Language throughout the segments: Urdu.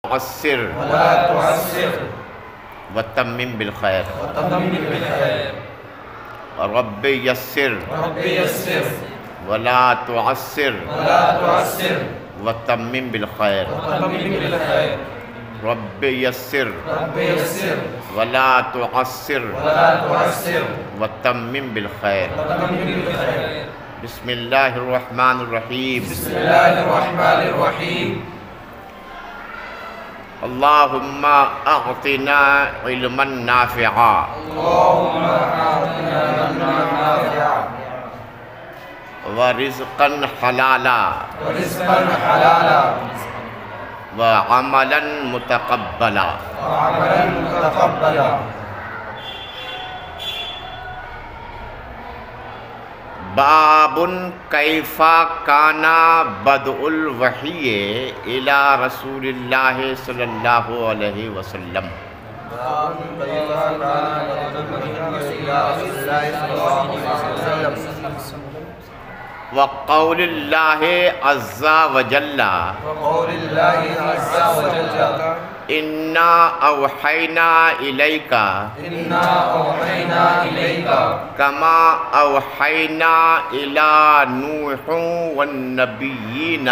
تعسر ولا تعسر وتمم بالخير وتمم بالخير رب يسر رب يسر ولا تعسر ولا تعسر وتمم بالخير وتمم بالخير رب يسر رب يسر ولا تعسر ولا تعسر وتمم بالخير وتمم بالخير بسم الله الرحمن الرحيم بسم الله الرحمن الرحيم اللهم أعطنا علما نافعا اللهم أعطنا علما نافعا ورزقا حلالا ورزقا حلالا وعملا متقبلا وعملا متقبلا باب کیف کان بدء الوحی الی رسول اللہ صلی اللہ علیہ وسلم وقول اللہ عز وجل وقول الله عز وجل انا اوحینا الیک إنا أوحينا إليك کما اوحینا الی نوح والنبیین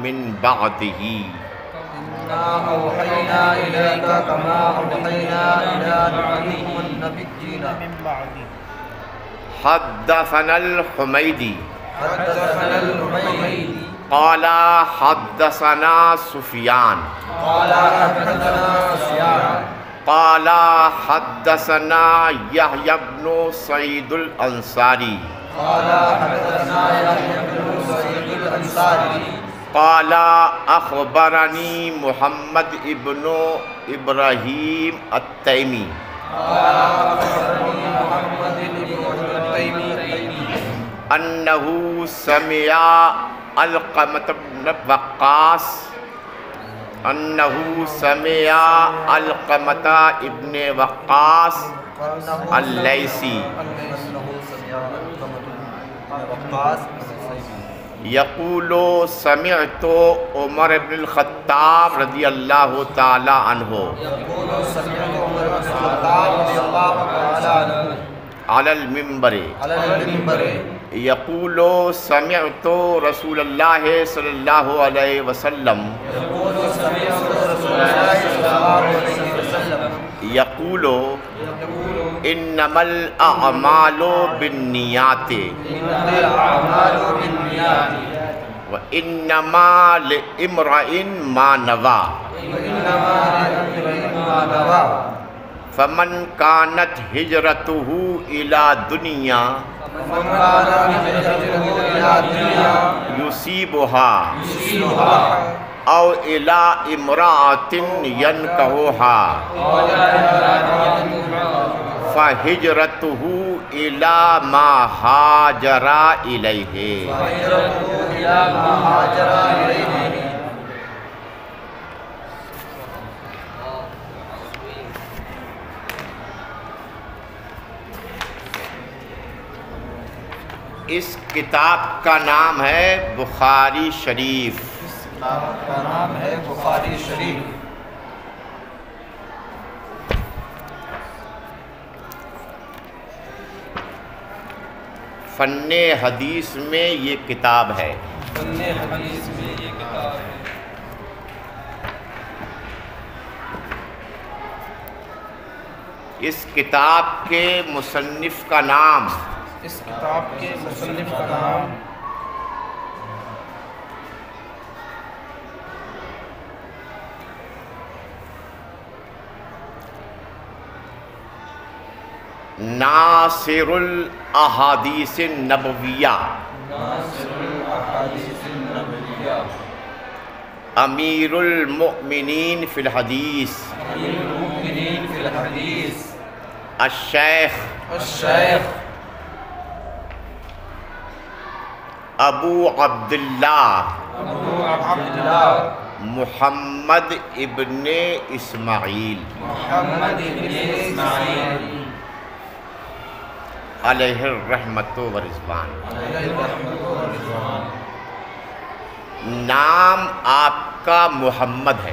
من بعدہ إنا أوحينا إليك كما أوحينا إلى نوح والنبيين من بعده حدثنا الحمیدی حدثنا الحميدي قال حدثنا سفیان قال حدثنا سفيان قال حدثنا يحيى بن سعيد الأنصاري قال حدثنا يحيى بن سعيد الأنصاري قال أخبرني محمد ابن إبراهيم التيمي قال أخبرني محمد بن التيمي أنه سمع علقمة بن وقاص أنه سمع علقمة ابن وقاص الليثي يقول سمعت عمر بن الخطاب رضي الله تعالى عنه يقول سمعت عمر بن الخطاب رضي الله تعالى عنه على المنبر على المنبر يقول سمعت رسول الله صلى الله عليه وسلم يقول سمعت رسول الله صلى الله عليه وسلم يقول إنما الأعمال بالنيات إنما الأعمال بالنيات وإنما لامرئ ما نوى وإنما لامرئ ما نوى فمن كانت هجرته إلى دنيا فمن كان هجرته إلى الدنيا يصيبها يصيبها أو إلى امرأة ينكحها فهجرته إلى ما هاجر إليه فهجرته إلى ما هاجر إليه اس کتاب کا نام ہے بخاری شریف کتاب کا نام ہے بخاری شریف فن حدیث میں یہ کتاب ہے فن حدیث میں یہ کتاب ہے اس کتاب کے مصنف کا نام اس کتاب کے مصنف کا نام ناصر الاحادیث النبویہ ناصر الاحادیث النبویہ امیر المؤمنین فی الحدیث امیر المؤمنین فی الحدیث الشیخ الشیخ ابو عبداللہ ابو عبداللہ محمد ابن اسماعیل محمد ابن اسماعیل علیہ الرحمت و رضوان۔ علیہ الرحمت و رضوان۔ نام آپ کا محمد ہے،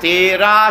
13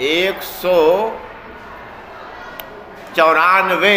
194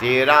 13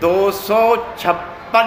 256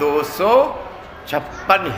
256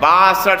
62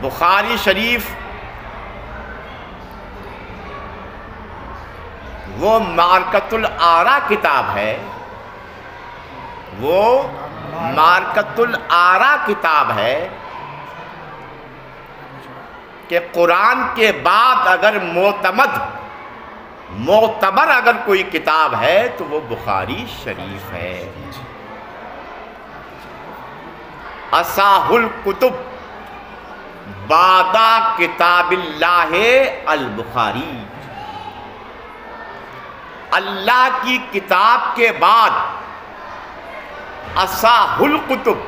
بخاری شریف وہ معرکۃ الآراء کتاب ہے، وہ معرکۃ الآراء کتاب ہے کہ قرآن کے بعد اگر معتبر اگر کوئی کتاب ہے تو وہ بخاری شریف ہے۔ اصح الکتب بعد کتاب اللہ البخاری، اللہ کی کتاب کے بعد اصح الکتب،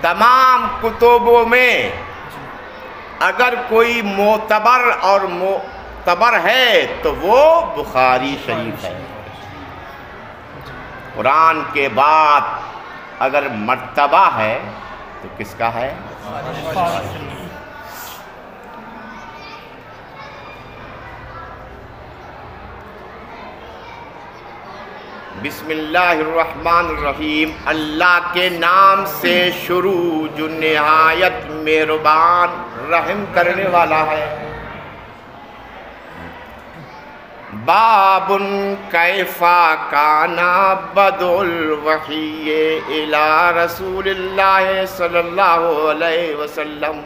تمام کتبوں میں اگر کوئی معتبر ہے تو وہ بخاری شریف ہے۔ قرآن کے بعد اگر مرتبہ ہے تو کس کا ہے؟ بسم اللہ الرحمن الرحیم، اللہ کے نام سے شروع جو نہایت مہربان رحم کرنے والا ہے۔ باب کیف کان بدء الوحی الی رسول اللہ صلی اللہ علیہ وسلم،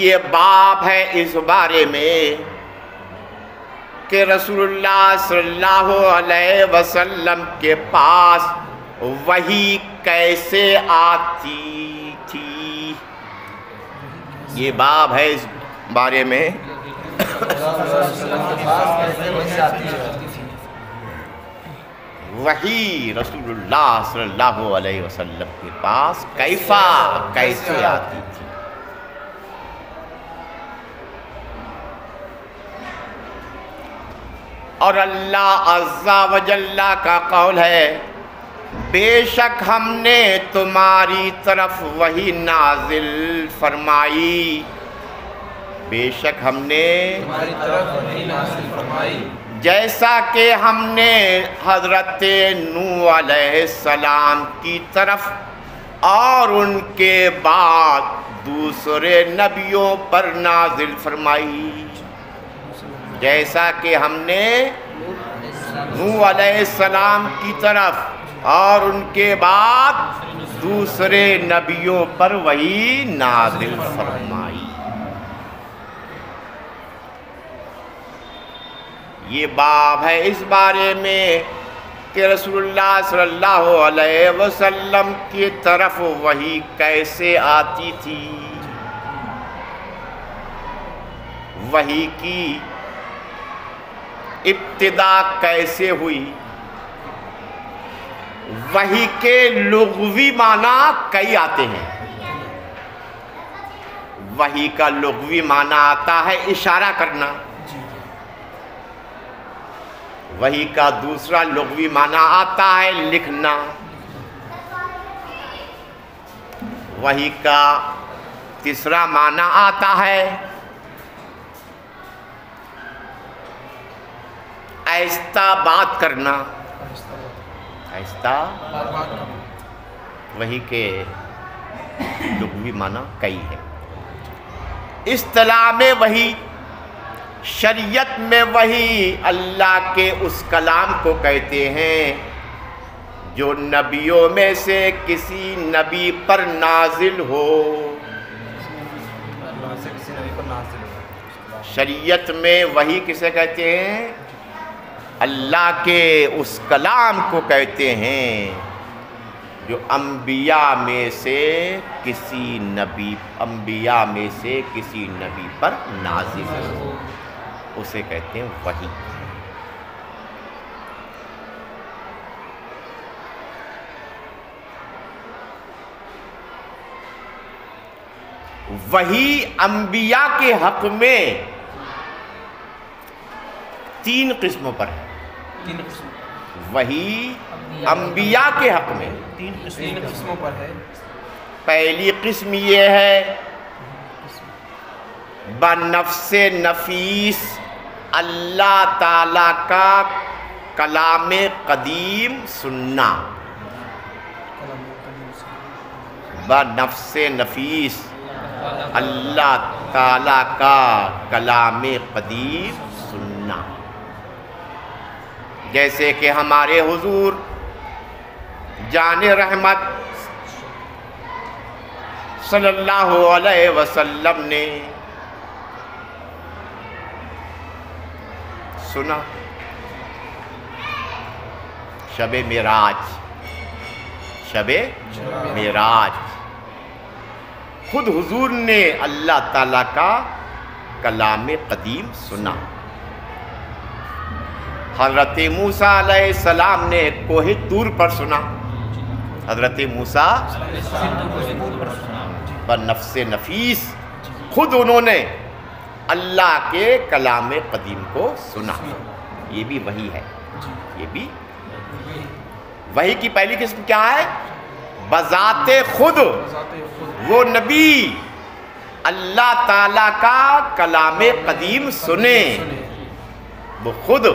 یہ باب ہے اس بارے میں کہ رسول اللہ صلی اللہ علیہ وسلم کے پاس وحی کیسے آتی تھی۔ یہ باب ہے اس بارے میں وحی رسول اللہ صلی اللہ علیہ وسلم کے پاس کیسے آتی تھی۔ اور اللہ عز و جل کا قول ہے، بے شک ہم نے تمہاری طرف وحی نازل فرمائی، بے شک ہم نے تمہاری طرف وحی نازل فرمائی، جیسا کہ ہم نے حضرت نوح علیہ السلام کی طرف اور ان کے بعد دوسرے نبیوں پر نازل فرمائی، جیسا کہ ہم نے نوح علیہ السلام کی طرف اور ان کے بعد دوسرے نبیوں پر وحی نازل فرمائی۔ یہ باب ہے اس بارے میں کہ رسول اللہ صلی اللہ علیہ وسلم کی طرف وحی کیسے آتی تھی، وحی کی ابتدا کیسے ہوئی۔ وحی کے لغوی معنی کئی آتے ہیں۔ وحی کا لغوی معنی آتا ہے اشارہ کرنا، وحی کا دوسرا لغوی معنی آتا ہے لکھنا، وحی کا تیسرا معنی آتا ہے آہستہ بات کرنا، آہستہ وحی کے لغوی معنی کئی ہے۔ اصطلاح میں وحی، شریعت میں وحی اللہ کے اس کلام کو کہتے ہیں جو نبیوں میں سے کسی نبی پر نازل ہو۔ شریعت میں وحی کسے کہتے ہیں؟ اللہ کے اس کلام کو کہتے ہیں جو انبیاء میں سے کسی نبی پر نازل ہو، اسے کہتے ہیں وحی۔ وحی انبیاء کے حق میں تین قسموں پر ہے۔ وحی انبیاء کے حق میں تین قسموں پر ہے۔ پہلی قسم یہ ہے بنفس نفیس، اللہ تعالیٰ کا کلام قدیم سننا، بنفس نفیس اللہ تعالیٰ کا کلام قدیم سننا. جیسے کہ ہمارے حضور جان رحمت صلی اللہ علیہ وسلم نے سنا شب معراج، شب معراج خود حضور نے اللہ تعالیٰ کا کلام قدیم سنا. حضرت موسیٰ علیہ السلام نے کوہ طور پر سنا. حضرت موسیٰ بنفس نفیس خود انہوں نے اللہ کے کلام قدیم کو سنا. یہ بھی وحی ہے. یہ بھی وحی کی پہلی قسم کیا ہے؟ بذات خود وہ نبی اللہ تعالیٰ کا کلام قدیم سنے، وہ خود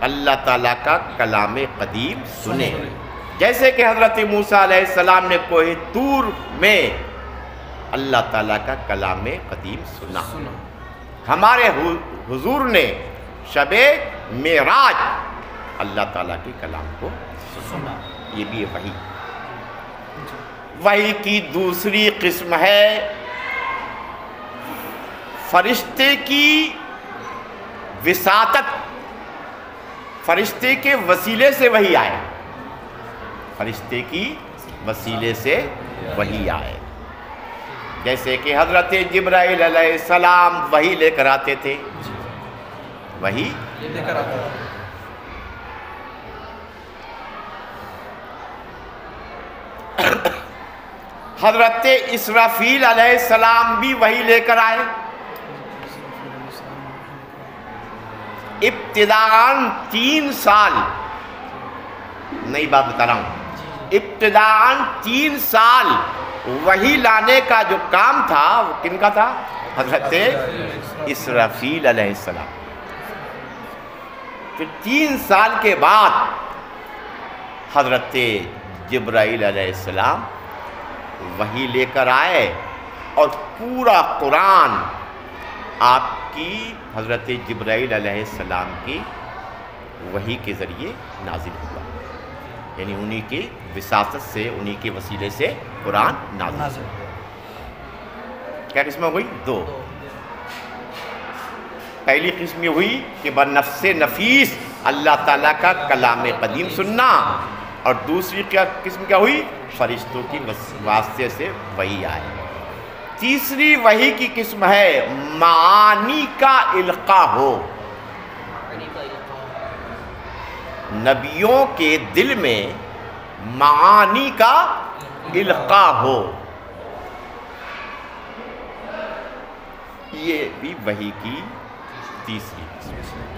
اللہ تعالیٰ کا کلام قدیم سنے. جیسے کہ حضرت موسیٰ علیہ السلام نے کوہ طور میں اللہ تعالیٰ کا کلام قدیم سنا. ہمارے حضور نے شب معراج اللہ تعالیٰ کے کلام کو سنا. یہ بھی وحی. وحی کی دوسری قسم ہے فرشتے کی وساطت. فرشتے کے وسیلے سے وحی آئے. فرشتے کی وسیلے سے وحی آئے. جیسے کہ حضرت جبرائیل علیہ السلام وحی لے کر آتے تھے. وحی لے کر آتے تھے. حضرت اسرافیل علیہ السلام بھی وحی لے کر آئے. ابتداءً 3 سال، نئی بات بتا رہا ہوں، ابتداءً 3 سال وحی لانے کا جو کام تھا وہ کن کا تھا؟ حضرت اسرافیل علیہ السلام. پھر 3 سال کے بعد حضرت جبرائیل علیہ السلام وحی لے کر آئے اور پورا قرآن آپ کی حضرت جبرائیل علیہ السلام کی وحی کے ذریعے نازل ہوا. یعنی انہی کی وساطت سے، انہی کے وسیلے سے قرآن نازل ہوا. کیا قسم ہوئی؟ 2. پہلی قسم یہ ہوئی کہ بنفس نفیس اللہ تعالیٰ کا کلام قدیم سننا، اور دوسری قسم کیا ہوئی؟ فرشتوں کی واسطے سے وحی آئے. تیسری وحی کی قسم ہے معانی کا القاء ہو. نبیوں کے دل میں معانی کا القاء ہو. یہ بھی وحی کی تیسری قسم ہے.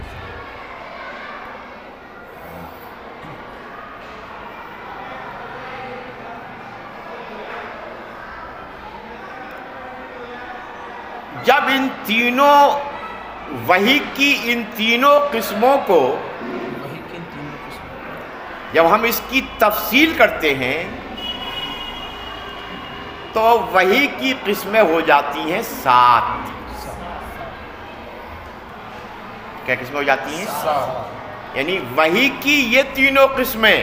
جب ان تینوں وحی کی ان تینوں قسموں کو جب ہم اس کی تفصیل کرتے ہیں تو وحی کی قسمیں ہو جاتی ہیں 7. کیا قسمیں ہو جاتی ہیں؟ 7. یعنی وحی کی یہ تینوں قسمیں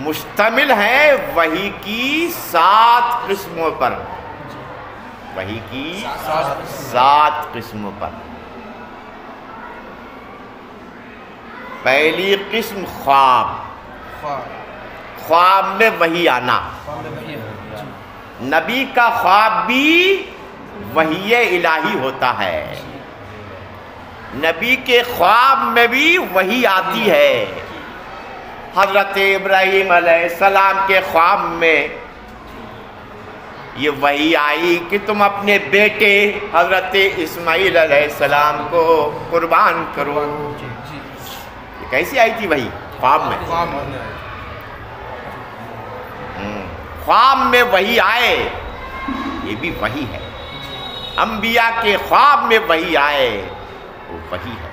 مشتمل ہیں وحی کی 7 قسموں پر. وحی کی 7 قسموں پر. پہلی قسم خواب. خواب میں وحی آنا. نبی کا خواب بھی وحی الہی ہوتا ہے. نبی کے خواب میں بھی وحی آتی ہے. حضرت ابراہیم علیہ السلام کے خواب میں یہ وحی آئی کہ تم اپنے بیٹے حضرت اسماعیل علیہ السلام کو قربان کرو. یہ کیسی آئی تھی وحی؟ خواب میں. خواب میں وحی آئے، یہ بھی وحی ہے. انبیاء کے خواب میں وحی آئے، وہ وحی ہے.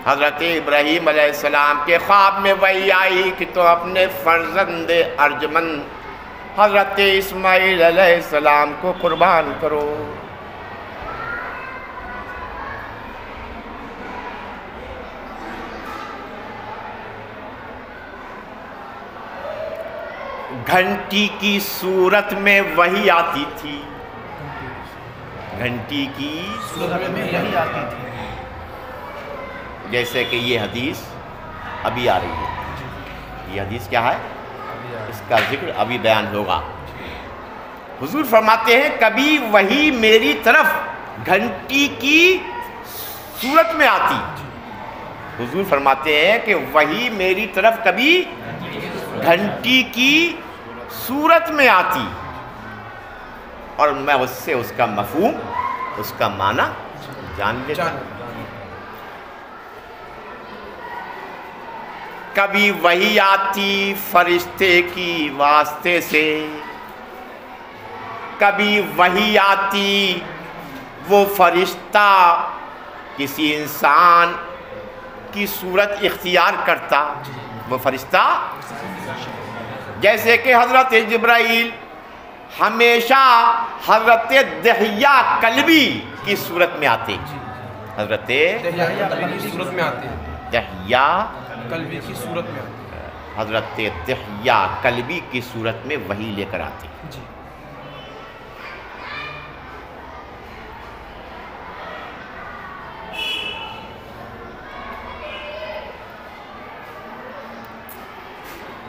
حضرت ابراہیم علیہ السلام کے خواب میں وحی آئی کہ تو اپنے فرزند ارجمند حضرت اسماعیل علیہ السلام کو قربان کرو۔ گھنٹی کی صورت میں وحی آتی تھی، گھنٹی کی صورت میں یہی آتی تھی، جیسے کہ یہ حدیث ابھی آ رہی ہے۔ یہ حدیث کیا ہے؟ اس کا ذکر ابھی بیان ہوگا۔ حضور فرماتے ہیں کبھی وحی میری طرف گھنٹی کی صورت میں آتی۔ حضور فرماتے ہیں کہ وحی میری طرف کبھی گھنٹی کی صورت میں آتی اور میں اس سے اس کا مفہوم، اس کا معنی جان لیتا۔ کبھی وحی آتی فرشتے کی واسطے سے، کبھی وحی آتی وہ فرشتہ کسی انسان کی صورت اختیار کرتا، وہ فرشتہ جیسے کہ حضرت جبرائیل ہمیشہ حضرت دحیہ کلبی کی صورت میں آتے، حضرت دحیہ کلبی کی صورت میں آتی، حضرت دحیہ کلبی کی صورت میں وحی لے کر آتے۔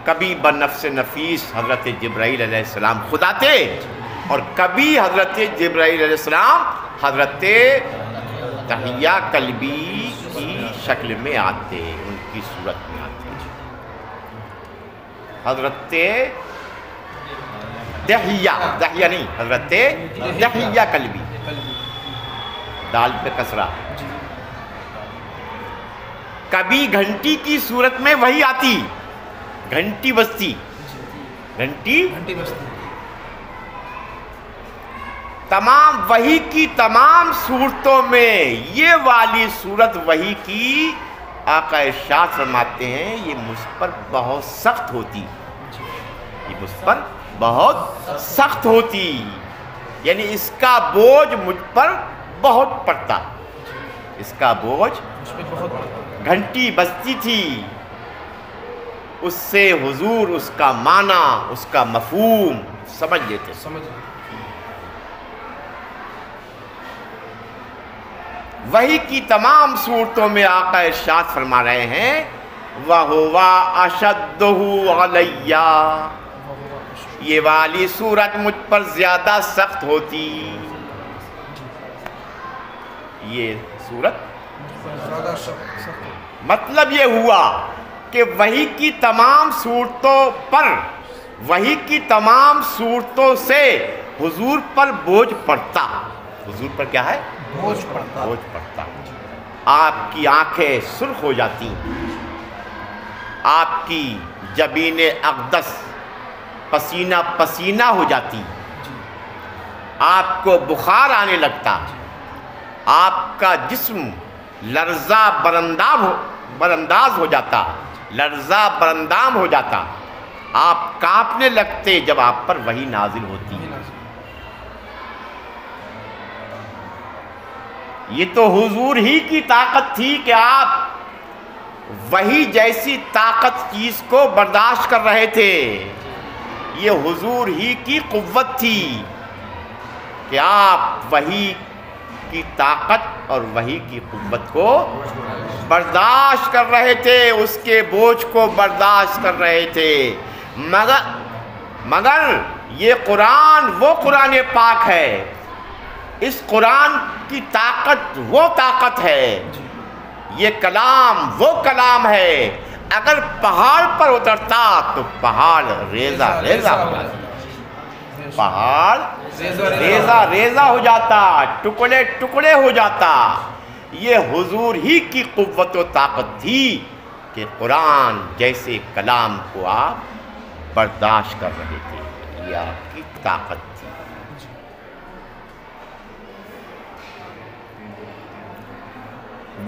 کبھی بنفس نفیس حضرت جبرائیل علیہ السلام خود آتے اور کبھی حضرت جبرائیل علیہ السلام حضرت دحیہ کلبی کی شکل میں آتے، ان کی صورت میں آتے۔ حضرت دحیہ نہیں، حضرت دحیہ کلبی، دال پہ کسرہ۔ کبھی گھنٹی کی صورت میں وحی آتی، گھنٹی بجتی، گھنٹی بجتی، تمام وحی کی تمام صورتوں میں یہ والی صورت وحی کی آقا ارشاد فرماتے ہیں یہ مجھ پر بہت سخت ہوتی، یہ مجھ پر بہت سخت ہوتی، یعنی اس کا بوجھ مجھ پر بہت پڑتا، اس کا بوجھ گھنٹی بجتی تھی، اس سے حضور اس کا معنی، اس کا مفہوم سمجھ لیتے۔ وحی کی تمام صورتوں میں آقا ارشاد فرما رہے ہیں وَهُوَ أَشَدُّهُ عَلَيَّ، یہ والی صورت مجھ پر زیادہ سخت ہوتی، یہ صورت مطلب یہ ہوا کہ وحی کی تمام صورتوں پر، وحی کی تمام صورتوں سے حضور پر بوجھ پڑتا، حضور پر کیا ہے؟ بوجھ پڑتا۔ آپ کی آنکھیں سرخ ہو جاتی، آپ کی جبین اقدس پسینہ پسینہ ہو جاتی، آپ کو بخار آنے لگتا، آپ کا جسم لرزہ برانداز ہو جاتا، لرزہ براندام ہو جاتا، آپ کانپنے لگتے جب آپ پر وحی نازل ہوتی۔ یہ تو حضور ہی کی طاقت تھی کہ آپ وحی جیسی طاقت چیز کو برداشت کر رہے تھے، یہ حضور ہی کی قوت تھی کہ آپ وحی کی طاقت اور وحی کی قوت کو برداشت کر رہے تھے، اس کے بوجھ کو برداشت کر رہے تھے، مگر یہ قرآن وہ قرآن پاک ہے، اس قرآن کی طاقت وہ طاقت ہے، یہ کلام وہ کلام ہے، اگر پہاڑ پر اترتا تو پہاڑ ریزہ ریزہ ہو جاتا، پہاڑ ریزہ ریزہ ہو جاتا، ٹکڑے ٹکڑے ہو جاتا۔ یہ حضور ہی کی قوت و طاقت تھی کہ قرآن جیسے کلام کو آپ برداشت کر رہے تھے، یہ آپ کی طاقت تھی۔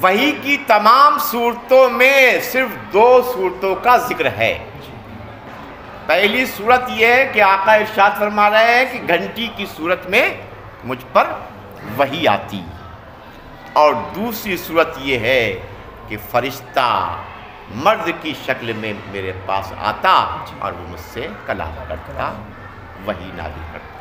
وحی کی تمام صورتوں میں صرف 2 صورتوں کا ذکر ہے۔ پہلی صورت یہ ہے کہ آقا ارشاد فرما رہے ہیں کہ گھنٹی کی صورت میں مجھ پر وحی آتی، اور دوسری صورت یہ ہے کہ فرشتہ مرد کی شکل میں میرے پاس آتا اور وہ مجھ سے کلام کرتا، وحی نازل کرتا۔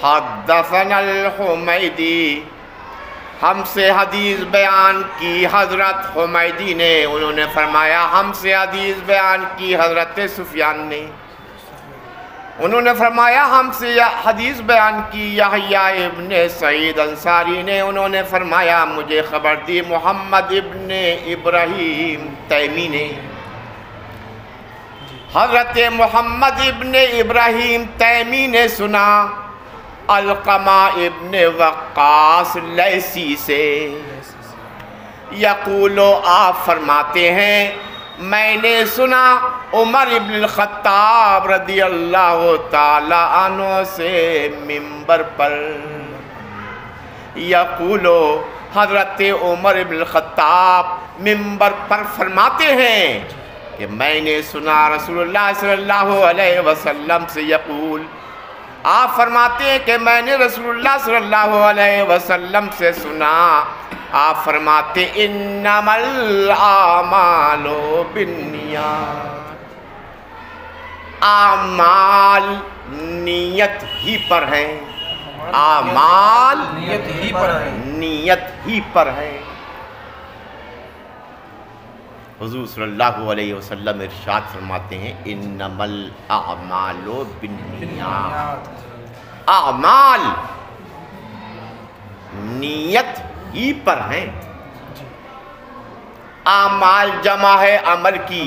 حدثنا الحمیدی، ہم سے حدیث بیان کی حضرت حمیدی نے، انہوں نے فرمایا ہم سے حدیث بیان کی حضرت سفیان نے، انہوں نے فرمایا ہم سے حدیث بیان کی یحییٰ ابن سعید انصاری نے، انہوں نے فرمایا مجھے خبر دی محمد ابن ابراہیم تیمی نے۔ حضرت محمد ابن ابراہیم تیمی نے سنا علقمہ ابن وقاص لیثی سے، یقولو آپ فرماتے ہیں میں نے سنا عمر ابن الخطاب رضی اللہ تعالی عنہ سے منبر پر، یقولو حضرت عمر ابن الخطاب منبر پر فرماتے ہیں کہ میں نے سنا رسول اللہ صلی اللہ علیہ وسلم سے یقول، آپ فرماتے ہیں کہ میں نے رسول اللہ صلی اللہ علیہ وسلم سے سنا، آپ فرماتے انما الاعمال بالنیات، اعمال نیت ہی پر ہیں، اعمال نیت ہی پر ہیں۔ حضور صلی اللہ علیہ وسلم ارشاد فرماتے ہیں انما الاعمال بالنیات، اعمال نیت ہی پر ہیں۔ اعمال جمع ہے عمل کی،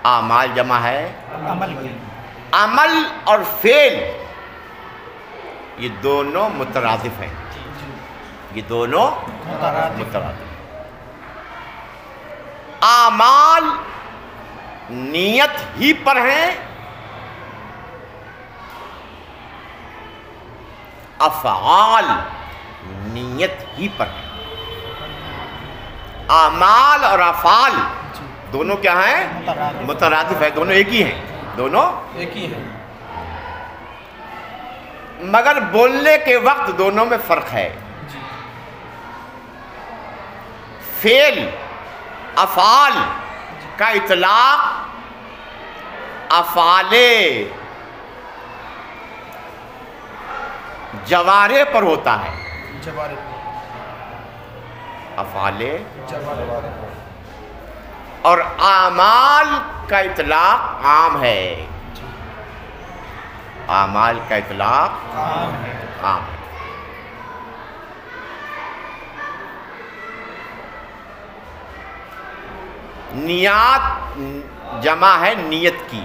اعمال جمع ہے عمل اور فعل، یہ دونوں مترادف ہیں، یہ دونوں مترادف۔ اعمال نیت ہی پر ہیں، افعال نیت ہی پر ہیں۔ اعمال اور افعال دونوں کیا ہیں؟ مترادف ہیں، دونوں ایک ہی ہیں، دونوں ایک ہی ہیں، مگر بولنے کے وقت دونوں میں فرق ہے۔ فعل افعال کا اطلاق افعال جوارح پر ہوتا ہے، افعال اور اعمال کا اطلاق عام ہے، اعمال کا اطلاق عام ہے۔ نیات جمع ہے نیت کی،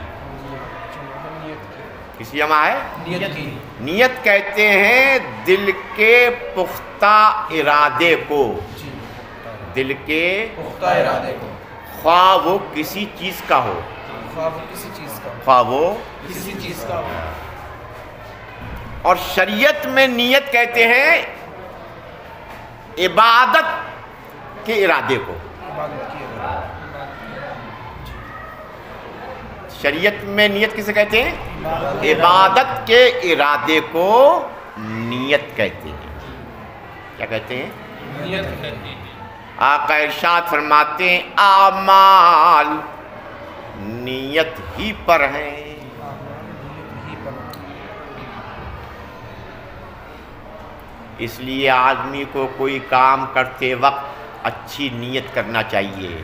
کسی جمع ہے نیت کی، نیت کہتے ہیں دل کے پختہ ارادے کو، دل کے پختہ ارادے کو، خواہ وہ کسی چیز کا ہو، خواہ وہ کسی چیز کا، خواہ وہ کسی چیز کا ہو۔ اور شریعت میں نیت کہتے ہیں عبادت کے ارادے کو، عبادت کی شریعت میں نیت کسے کہتے ہیں؟ عبادت کے ارادے کو نیت کہتے ہیں۔ کیا کہتے ہیں؟ نیت کہتے ہیں۔ آقا ارشاد فرماتے ہیں اعمال نیت ہی پر ہیں۔ اس لیے آدمی کو کوئی کام کرتے وقت اچھی نیت کرنا چاہیے،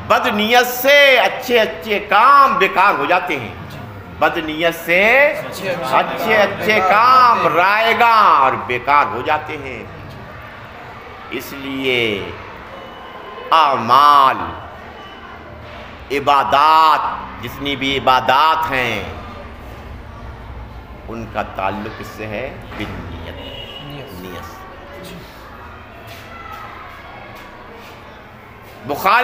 بد نیت سے اچھے اچھے کام بیکار ہو جاتے ہیں، بد نیت سے اچھے اچھے کام رائگاں اور بیکار ہو جاتے ہیں۔ اس لیے اعمال عبادات جتنی بھی عبادات ہیں ان کا تعلق اس سے ہے بالنیت، نیت سے۔ بخاری